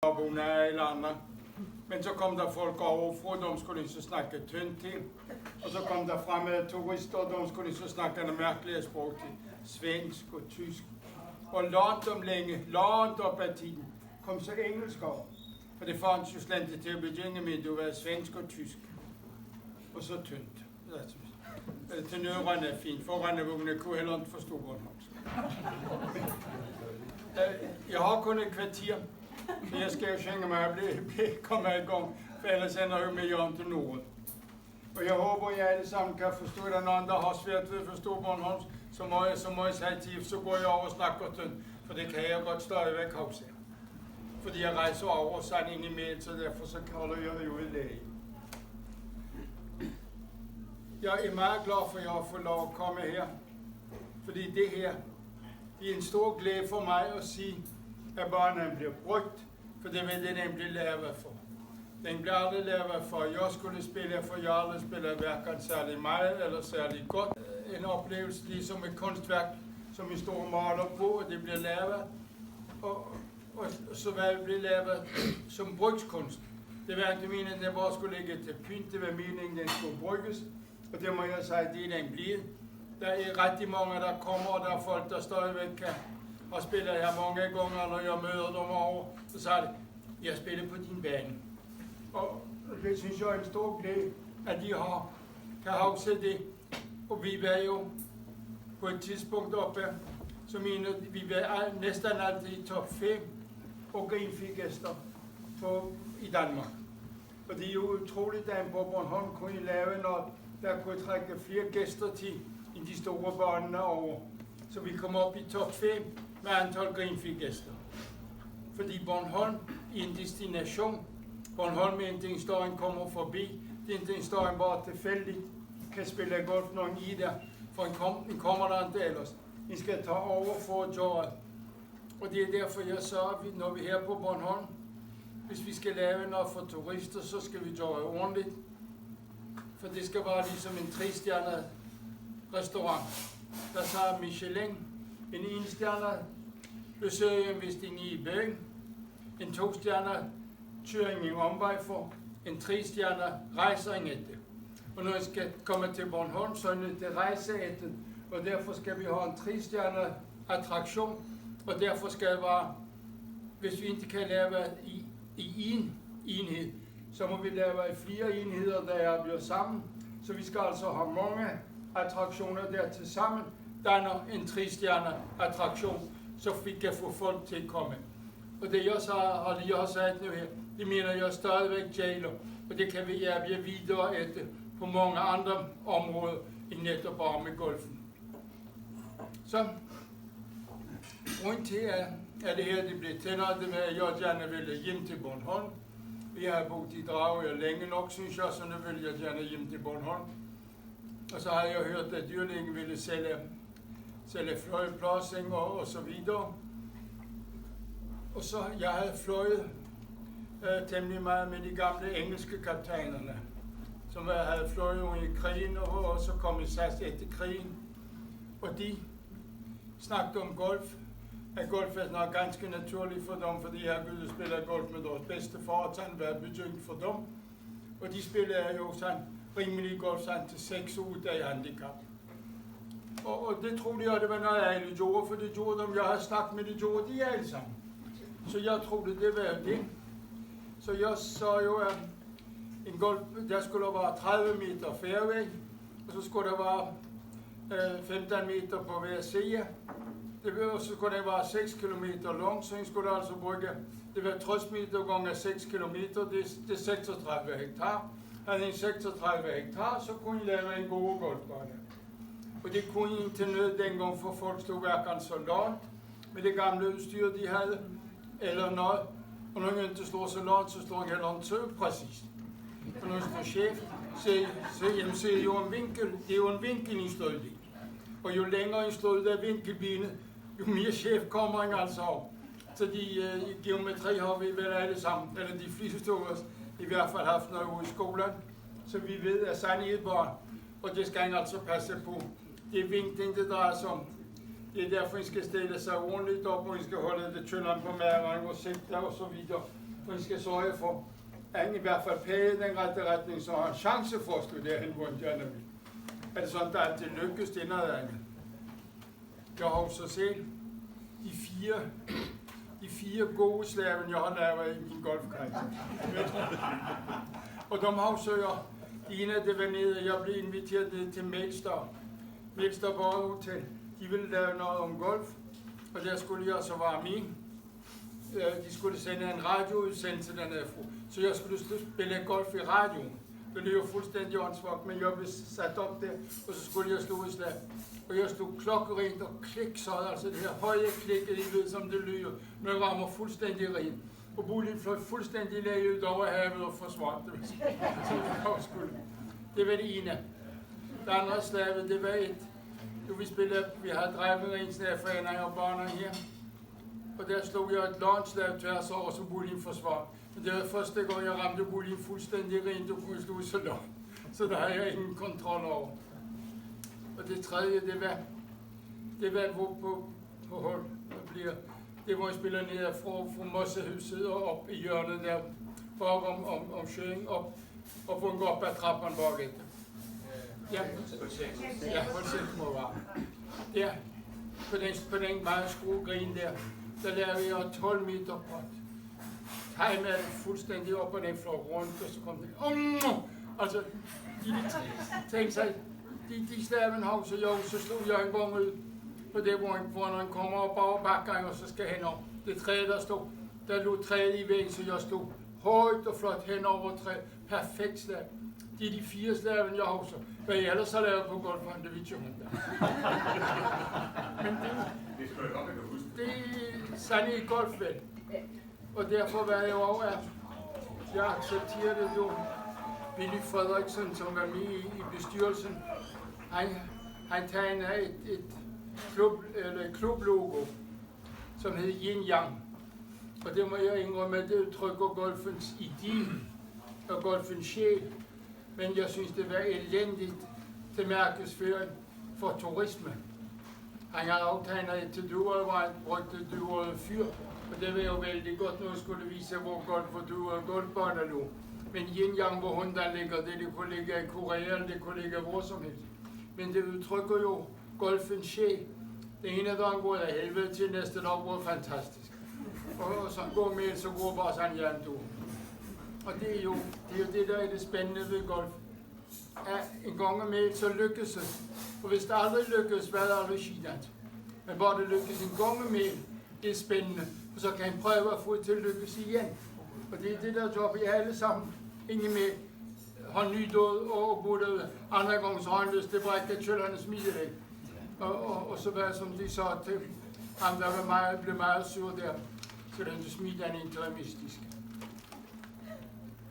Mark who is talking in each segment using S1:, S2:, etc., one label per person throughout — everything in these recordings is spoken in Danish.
S1: op under alle andre. Men så kom der folk over fra, de skulle så snakke tyndt til. Og så kom der fremmede turister, og de skulle så snakke noget mærkelige sprog til. Svensk og tysk. Og langt om længe, langt op ad tiden, kom så engelsk over. For det fandt jo slet ikke til at begynde med, det var svensk og tysk. Og så tyndt. Til nødrende er fint, forrende vogne kunne heller ikke forstå Bornholmsk. Jeg har kun et kvarter, men jeg skal jo skynde mig at komme i gang, for ellers ender jeg med Jørgen til Norden. Og jeg håber, at I alle sammen kan forstå, at der er nogen, der har svært ved at forstå Bornholmsk, så må jeg sige til, så går jeg over og snakker tyndt, for det kan jeg godt stadigvæk huske. Fordi jeg rejser over sådan ind i mail, så derfor så kalder jeg det jo i læge. Jeg er meget glad for, at jeg har fået lov at komme her. Fordi det her er en stor glæde for mig at sige, at barnen bliver brugt, for det vil den blive lavet for. Den bliver aldrig lavet for, at jeg skulle spille, for jeg aldrig spiller hverken særlig meget eller særlig godt. En oplevelse ligesom et kunstværk, som vi står og maler på, og det bliver lavet. Og så hvad det bliver lavet som brugskunst. Det var ikke meningen, at det bare skulle ligge til pynt, det var meningen, at den skulle bruges. Og det må jeg sige, det er den blive. Der er rigtig mange, der kommer, og der er folk, der stadigvæk kan. Og spiller her mange gange, når jeg møder dem over, så siger de, jeg spiller på din bane. Og det synes jeg er en stor glæde, at de kan huske det. Og vi var jo på et tidspunkt oppe, så mener vi var næsten altid i top 5 og grinfik-gæster i Danmark. Og det er jo utroligt, at på Bornholm kunne lave noget, der kunne trække flere gæster til end de store børnene over. Så vi kom op i top 5 med antal grinfik-gæster. Fordi Bornholm er en destination. Bornholm er ikke en sted, en kommer forbi. Det er ikke en sted, en bare tilfældigt kan spille golf, når en i der. For en kommer der ikke ellers. I skal tage over for at gøre. Og det er derfor, jeg så, at når vi er her på Bornholm, hvis vi skal lave noget for turister, så skal vi gøre ordentligt. For det skal være ligesom en 3-stjernet restaurant. Der tager Michelin, en 1-stjernet besøg, hvis det er i byen, en 2-stjernet turing i omvej for, en 3-stjernet rejser efter. Og når vi skal komme til Bornholm, så er det rejse efter, og derfor skal vi have en 3-stjernet attraktion, og derfor skal det være, hvis vi ikke kan lave i en enhed, så må vi lave i flere enheder, der er blevet sammen. Så vi skal altså have mange attraktioner der til sammen, der er en 3-stjernet attraktion, så vi kan få folk til at komme. Og det jeg så har sagt nu her, det mener jeg stadigvæk gælder, og det kan vi arbejde videre efter på mange andre områder, end netop bare med golfen. Så rundt til at det her det blev tænder, det med at jeg gerne ville hjem til Bornholm. Vi har boet i Dragør længe nok, synes jeg, så nu vil jeg gerne hjem til Bornholm. Og så har jeg hørt, at dyrlægen ville sælge fløjepladsing og så videre. Og så jeg havde fløjet temmelig meget med de gamle engelske kaptajnerne, som havde fløjet i krigen, og så kom i SAS efter krigen. Og de snakkede om golf. At golf er noget ganske naturligt for dem, fordi jeg har gået og spiller golf med deres bedste far, så han var betydning for dem. Og de spiller jo sådan rimelig golf sådan til 6 uger, der er handicap. Og det troede jeg, det var noget, jeg alle gjorde, for det gjorde dem, jeg har snakket med, det gjorde de alle sammen. Så jeg troede, det var det. Så jeg så jo, at en golf, der skulle være 30 meter fairway, og så skulle der være 15 meter på hver side. Så skulle det være 6 km lang, så skulle der altså bruge, det var 60 meter gange 6 km, det er 36 hektar. Havde en 36 hektar, så kunne I lave en god golfbane. Og det kunne I ikke nød dengang, for folk stod hverken så langt med det gamle udstyr, de havde, eller noget. Og når jeg ikke stod så langt, så stod jeg heller ikke så præcist. Og når jeg stod chef, så er jo en vinkel, det er jo en vinkel, I stod i. Og jo længere I stod der vinkelbenet, jo mere chef kommer en altså af. Så de geometri har vi vel alle sammen, eller de fleste af os i hvert fald haft noget ude i skolen. Så vi ved, at sådan et barn, og det skal en altså passe på. Det er vinkling, det drejer sig om. Det er derfor, I skal stille sig ordentligt op, og I skal holde det tyndere på maven og sigte og så videre. For I skal sørge for, at han i hvert fald pæger i den rette retning, så har han chance for at studere hen, hvor han gerne vil. Er det sådan, der er det lykkes, det er noget andet. Jeg har også set de fire gode slaven, jeg har lavet i min golfkreds. Og de afsøger, en af det var nede, jeg blev inviteret ned til Melster Hotel. De ville lave noget om golf, og der skulle jeg så være med. De skulle sende en radioudsendelse dernede fra, så jeg skulle spille golf i radioen. Det lyder fuldstændig åndssvagt, men jeg blev sat op der, og så skulle jeg slå i slag. Og jeg stod klokkerent og kliksede, altså det her høje klik, I ved som det lyder, men jeg rammer fuldstændig rent. Og bolden fløj fuldstændig ned ud over havet og forsvandt. Det var det ene. Det andre slaget, det var vi havde drevet en snæforening og barner her. Og der slog jeg et launchslag tværs over, så bolden forsvandt. Men det var første gang, jeg ramte bolden fuldstændig rent og kunne slå så langt. Så der havde jeg ingen kontrol over. Og det tredje, det var på hold. Det hvor jeg spiller ned fra Mossehuset og op i hjørnet der, bag om Sjøen, op og gå op ad trappen bagefter. Ja, på 6 må være. Der, på den meget skrue grin der lavede jeg 12 meter bort. Timede det fuldstændig op, og den flår rundt, og så kom det. Altså, tænkte sig, de slaven har så slog jeg en gang ud på det, hvor han kommer op over bakken, og så skal hen over. Det træ, der lå træet i væggen, så jeg stod højt og flot hen over træet. Perfekt slag. Det er de 4 slaven, jeg har så. Hvad jeg ellers har lavet på golfbanen, det ved jeg ikke. Men det er sådan i golf, vel. Og derfor var jeg over, at jeg accepterede jo Billy Frederiksen, som var med i bestyrelsen. Han tegnede et klublogo, som hed Yin Yang. Og det må jeg indrømme, at det udtrykker golfens idé og golfens sjæl. Men jeg synes, det var elendigt til markedsføring for turisme. Han har aftegnet et til Duer, hvor han brugte Duer fyr. Og det var jo vældig godt, når jeg skulle vise, hvor golf for Duer golfbaner lå. Men Yin Yang, hvor hun der ligger, det kunne ligge i Korea, eller det kunne ligge hvor som helst. Men det udtrykker jo golfens sjæl. Det ene dag går der helvede til, næste dag går fantastisk. Og så går med, så går bare sådan hjerndue. Og det er jo det, der er det spændende ved golf. At en gang med, så lykkes det. For hvis det aldrig lykkes, hvad er det aldrig skidt. Men bare det lykkes en gang med, det er spændende. Og så kan han prøve at få det til at lykkes igen. Og det er det der job, I alle sammen. Ingen med har nytået og boet ud. Andre gange så har han lyst til bare at kjøllerne smide det. Og så var det, som de sagde til ham, der blev meget sur der. Så den du smide den interimistisk.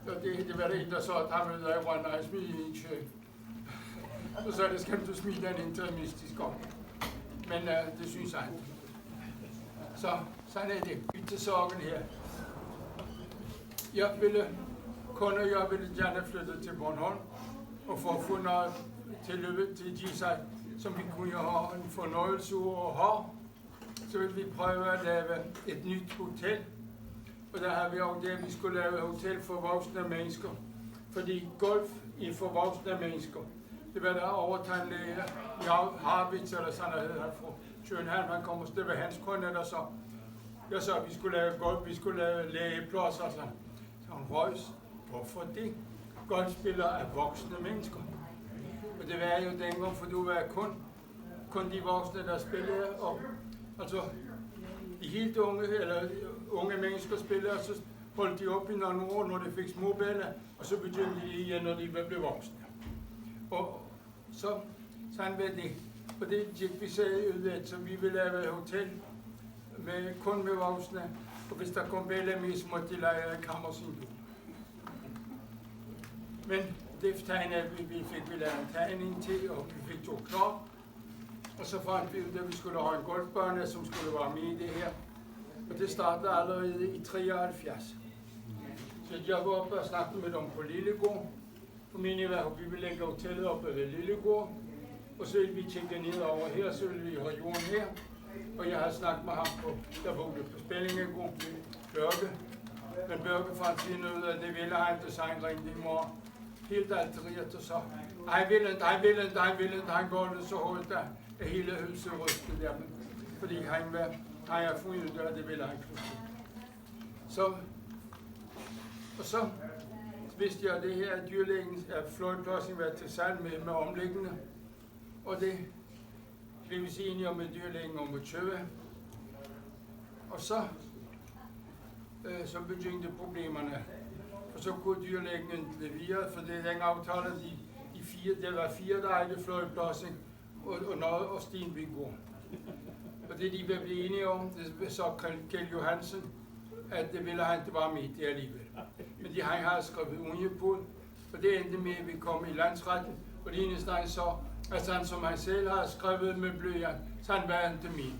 S1: Og det var det en, der sagde, at han ville lade rundt, og han smide i en sjø. Og så det skal du smide den interimistisk om. Men det synes han. Så sådan er det. Til sorgen her. Jeg ville gerne flytte til Bornholm og få at få noget til Gisej, som vi kunne have en fornøjelse af at have. Så ville vi prøve at lave et nyt hotel. Og der har vi også det, at vi skulle lave et hotel for voksne mennesker. Fordi golf er for voksne mennesker. Det var der overtandlæge i Harvits, eller sådan noget hed han fra København. Han kom og det var hans kunde, der så. Jeg sagde, at vi skulle lave golf, vi skulle lave lægeplads og sådan. Så han røs. Hvorfor det? Golfspillere er voksne mennesker. Og det var jo dengang, for du var kun de voksne, der spillede. Og, altså, de helt unge mennesker spillede, og så holdt de op i nogle år, når de fik små bæller, og så begyndte de igen, når de blev voksne. Og sådan var det. Og det gik vi sagde ud af, så vi ville lave et hotel kun med voksne, og hvis der kom bæller med, så måtte de lege et kammer sin du. Men det tegnede vi fik lavet en tegning til, og vi fik 2 knop. Og så fandt vi ud af, at vi skulle have en golfbane, som skulle være med i det her. Og det startede allerede i 73. Så jeg var oppe og snakkede med dem på Lillegård. For meningen var, at vi ville lægge hotellet op ved Lillegård. Og så ville vi tjekke ned over her, så ville vi have jorden her. Og jeg har snakket med ham der boede på Spellingegård, Børke. Men Børge fandt finde ud af, at det ville han til sig ringte i morgen. Helt alteriet og så. Han ville ikke, han går det så hurtigt, at hele huset rystede der. Fordi han har fundet ud af, at det ville han pludselig. Så vidste jeg, at det her dyrlægens fløjtplodsning var til salg med omliggende. Og det blev vi enige om med dyrlægen om at købe. Og så begyndte problemerne. Og så kunne dyrlægen ikke levere, for det er den aftale, det var 4 dage fløjtplodsning og Stenbygård. Og det de blev enige om, det så Kjeld Johansen, at det ville han ikke være med i alligevel. Men han havde skrevet under på, og det endte med, at vi kom i landsretten, og det eneste han så, at han som han selv havde skrevet med blyant, så han var ikke med.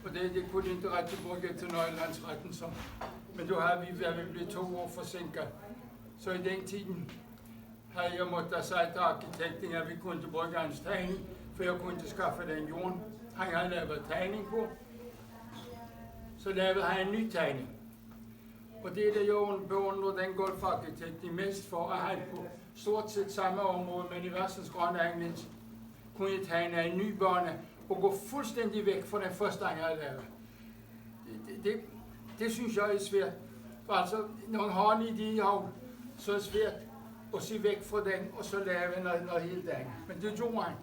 S1: Og det kunne ikke rigtig bruge til Nøjelandsretten så. Men nu havde vi blevet 2 år forsinket. Så i den tiden havde jeg måttet sige til arkitekten, at vi kunne ikke bruge hans tegning, for jeg kunne ikke skaffe den jord. Han havde lavet tegning på. Så lavede han en ny tegning. Og det er det, jeg beundrer den golfarkitekt de mest for, at han på stort set samme område, men i Vestens Grønne Englands, kunne tegne en ny bane og gå fuldstændig væk fra den første, han havde lavet. Det synes jeg er svært. For altså, når man har en idé, så er det svært at se væk fra den, og så lave noget helt andet. Men det gjorde han.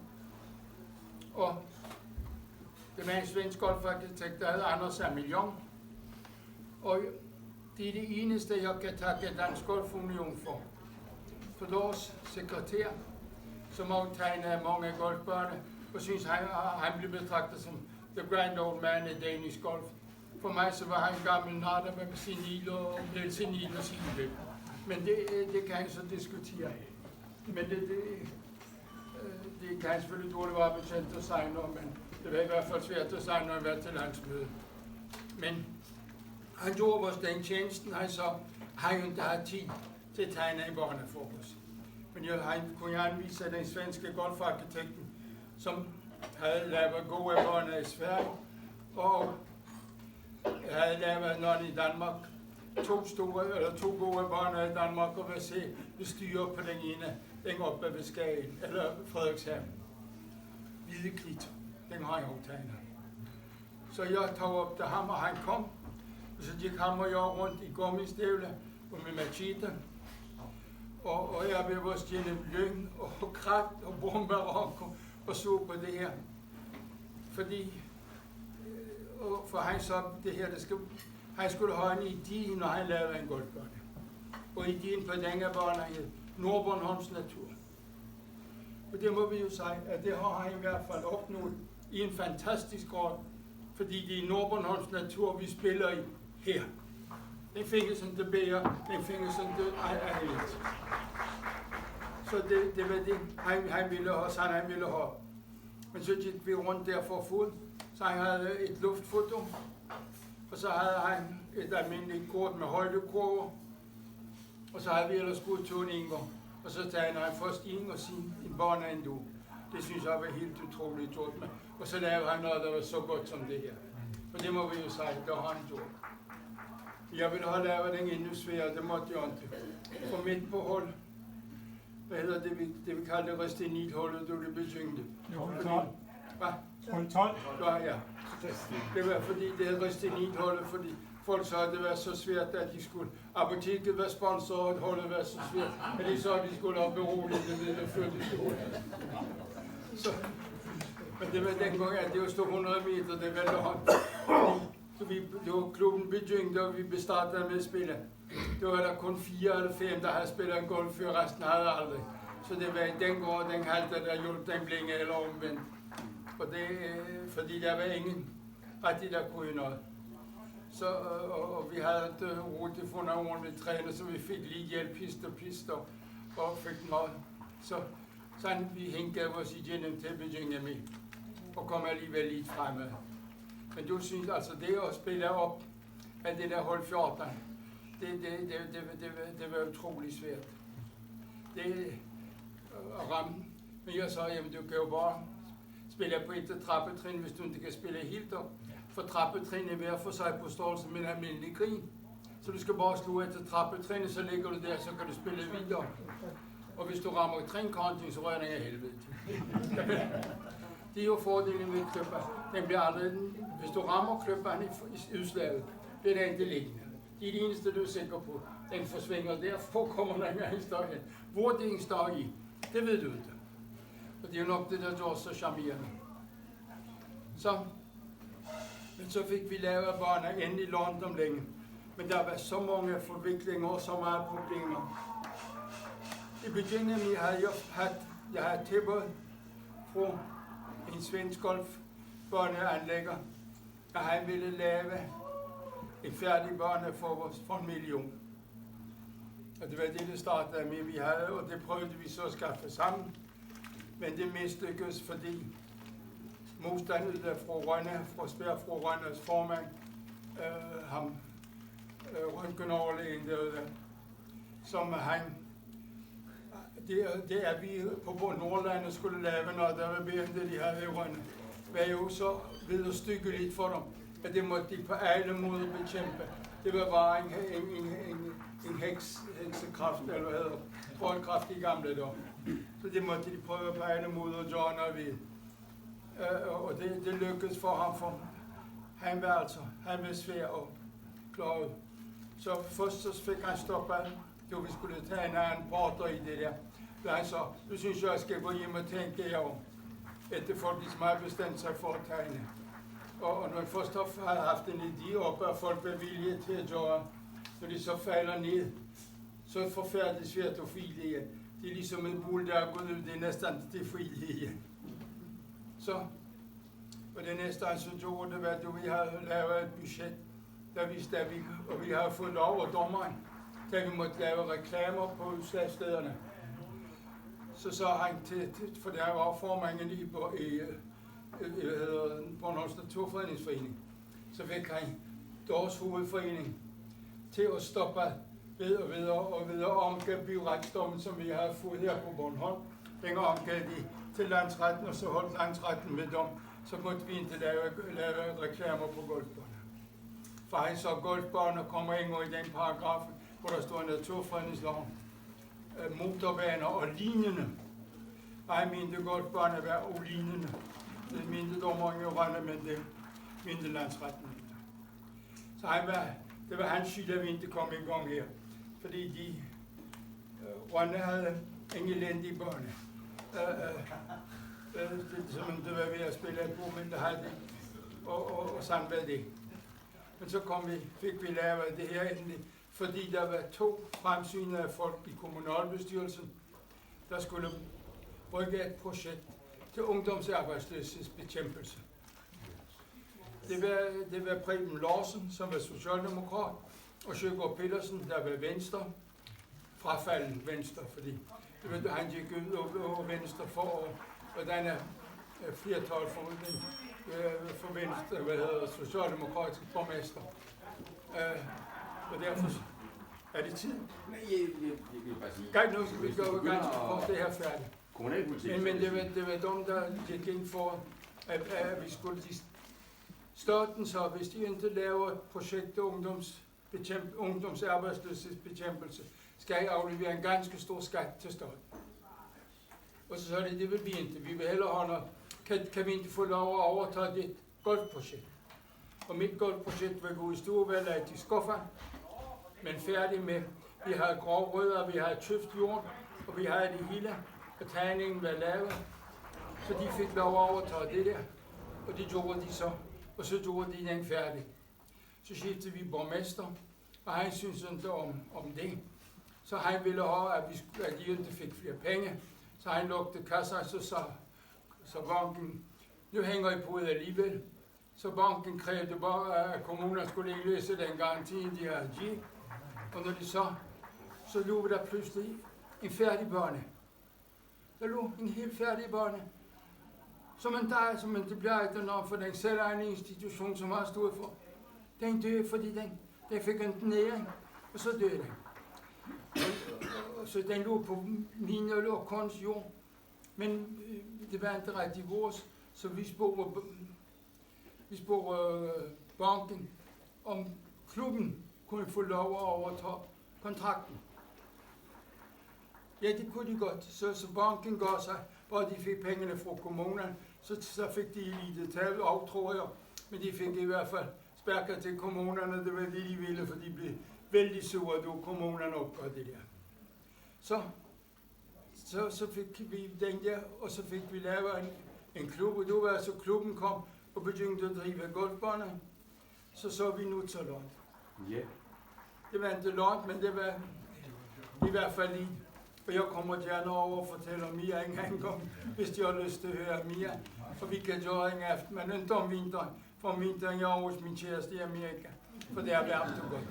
S1: Og det var en svensk golfarkitekt, der hed Anders Samuelsson. Og det er det eneste, jeg kan takke Dansk Golfunion for. For deres sekretær, som har tegnet mange golfbaner, og synes, han blev betragtet som the grand old man i Danish golf. For mig så var han en gammel natter med senil og sineløb. Men det kan han så diskutere. Men det kan han selvfølgelig dårligt være betjent at sige noget, men det var i hvert fald svært at sige, når han var til landsmøde. Men han gjorde os den tjenesten, han så har jo ikke haft tid til at tegne en barneforbus. Men han kunne anvise den svenske golfarkitekten, som havde lavet gode baner i Sverige, og havde lavet noget i Danmark. 2 gode baner i Danmark, og vil se det styre på den ene, den oppe ved Skagen, eller Frederikshavn. Hvide Klit, den har jeg jo tegnet. Så jeg tog op til ham, og han kom. Og så gik ham og jeg rundt i gummistøvler og med machete. Og jeg blev vores gennem lyng og krat og bomberok og så på det her. For han så det her, han skulle have en idé, når han lavede en golfbane. Og idéen på denne bane hed Nordbornholms natur. Og det må vi jo sige, at det har han i hvert fald opnået i en fantastisk grad, fordi det er Nordbornholms natur, vi spiller i her. Den findes ikke bedre, den findes ikke helt. Så det var det, han ville have, sådan han ville have. Men så gik vi rundt der for fod, så han havde et luftfoto, og så havde han et almindeligt kort med højdekurver, og så havde vi ellers gået to en Inger, og så tegnede han først Inger sin en bane endnu. Det synes jeg var helt utroligt gjort med. Og så lavede han noget, der var så godt som det her. For det må vi jo sige, det har han gjort. Jeg ville have lavet den endnu sværere, det måtte jeg ikke. For midt på hold, hvad hedder det, vi kaldte Restinit-hullet, da det begyndte.
S2: Hold 12.
S1: Hvad?
S2: Hold 12?
S1: Ja. Det var fordi det hed Restinit-hullet, fordi folk sagde, at det var så svært, at de skulle. Apoteket var sponsoret, holdet var så svært, at de sagde, at de skulle have beroliget det, før de stod. Så, men det var dengang, at det var stod 100 meter, det var langt. Så det var klubben begyndte, og vi bestartede med at spille. Det var der kun 4 eller 5, der havde spillet en golf, før resten havde aldrig. Så det var den gård, den halte, der hjulpet den blinge eller omvendt. Og det, fordi der var ingen rigtig, der kunne noget. Så, og vi havde ikke råd til at få nogle ordentlige træner, så vi fik lige hjælp, pist og fik noget. Så sådan vi hængte os igennem til at begynde med, og kom alligevel lidt fremad. Men du synes altså, det at spille op af det der hold 14, det var utrolig svært. Det at ramme. Men jeg sagde, jamen du kan jo bare spille på et trappetrin, hvis du ikke kan spille helt op. For trappetrin er hver for sig på størrelse med en almindelig grin. Så du skal bare slå efter trappetrinene, så ligger du der, så kan du spille videre. Og hvis du rammer trinkanten, så rører den af helvede til. Det er jo fordelen med kløpper. Den bliver aldrig, hvis du rammer kløpperen i udslaget, bliver den ikke liggende. Det er det eneste, du er sikker på. Den forsvinger derfor kommer der en historie. Hvor det står i, det ved du ikke. Og det er jo nok det, der gør så charmerende. Men så fik vi lavet barna ind i London længe. Men der var så mange forviklinger og så mange problemer. I begyndelsen havde jeg tilbud fra en svensk golfbaneanlægger, og han ville lave en færdig bane for 1 million. Og det var det startede med, vi havde, og det prøvede vi så at skaffe sammen. Men det mislykkedes, fordi modstanden fra Rønne, fra Rønnes formand, røntgenoverlægen derude, som han, det er vi på Nordlandet skulle lave, når der var mere end det, de havde i Rønne, var jo så vederstykkeligt for dem, at det måtte de på alle måder bekæmpe. Det var bare en heksekraft, eller hvad hedder, troldkraft i gamle dage. Så det måtte de prøve på alle måder at gøre noget ved. Og det lykkedes for ham, for han var svær at klare ud. Så først så fik han stoppet, jo vi skulle tage en anden porter i det der. Så han så, nu synes jeg skal gå hjem og tænke jer om, at det folk ligesom har bestemt sig for at tegne. Og når jeg først har haft en idé op, at folk er villige til at gøre, når de så falder ned, så er det forfærdeligt svært at file igen. Det er ligesom en bul, der er gået ud, det er næsten til at file igen. Så, og det næste han så gjorde, det var, at vi havde lavet et budget, og vi havde fået lov af dommeren, da vi måtte lave reklamer på udslagsstederne. Så sagde han for der var formanden i Bornholms Naturfredningsforening, så fik han deres hovedforening til at stoppe ved at omgå byretsdommen, som vi har fået her på Bornholm. Den omgav de til landsretten, og så holdt landsretten med dem, så måtte vi ikke lave reklamer på golfbaner. For han så golfbaner kommer ind i den paragraf, hvor der står Naturfredningsloven, motorbaner og lignende. Og han mente golfbaner var ulignende. Det mente dommeren jo Rønne, men det mente landsretten. Så det var hans skyld, at vi ikke kom i gang her. Fordi Rønne havde en elendig bane. Som det var ved at spille på, men det havde de. Og sådan var det. Men så fik vi lavet det her endelig, fordi der var 2 fremsynede folk i kommunalbestyrelsen, der skulle bruge et projekt til ungdomsarbejdsløshedsbekæmpelse. Det var Preben Larsen, som var socialdemokrat, og Sjøgaard Petersen, der var venstre, frafalden venstre, fordi det var, han gik ud over venstre for at danne flertal for venstre, socialdemokratisk borgmester. Og derfor er det tid.
S2: Nej, jeg vil bare sige.
S1: Kan nu skal vi gå ganske for det her færdigt.
S2: Kommunalpolitik.
S1: Men det var dem, der gik ind for, at vi skulle staten så, hvis de ikke laver et projekt til ungdomsarbejdsløshedsbekæmpelse, skal I aflevere en ganske stor skat til staten. Og så sagde det vil vi ikke. Vi vil hellere have noget. Kan vi ikke få lov at overtage dit golfprojekt? Og mit golfprojekt vil gå i stue, vel af de skuffer, men færdig med. Vi har grove rødder, vi har tøft jord, og vi har det hele, og tegningen var lavet. Så de fik lov at overtage det der, og det gjorde de så. Og så gjorde de den færdig. Så skiftede vi borgmester, og han syntes ikke om det. Så han ville have, at de ikke fik flere penge. Så han lukkede kasser, så banken, nu hænger I på det alligevel. Så banken krævede bare, at kommunerne skulle løse den garanti, de havde givet. Og når de så lå der pludselig en færdig bane. Der lå en helt færdig bane. Som det bliver ikke noget for den selvejende institution, som har stået for. Den døde, fordi den fik en næring, og så døde den. Så den lå på mine og kunst jord. Men det var ikke rigtig vores, så vi spurgte banken, om klubben kunne få lov at overtage kontrakten. Ja, det kunne de godt. Så banken gør sig, bare de fik pengene fra kommunen, så fik de lidt tal af, tror jeg. Men de fik i hvert fald spærker til kommunerne, det var det, de ville, for de blev vældig sure, da kommunerne opgør det der. Så fik vi den der, og så fik vi lavet en klub, og det var så klubben kom og begyndte at drive golfbaner. Så vi nu så langt.
S2: Ja.
S1: Det var ikke langt, men det var i hvert fald lige. Og jeg kommer gerne over og fortæller mere en gang, hvis de har lyst til at høre mere. For vi kan gøre en aften, men ikke om vinteren. For om vinteren jeg er hos min kæreste i Amerika. For det er varmt og godt.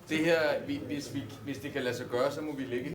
S2: Det her, hvis det kan lade sig gøre, så må vi lægge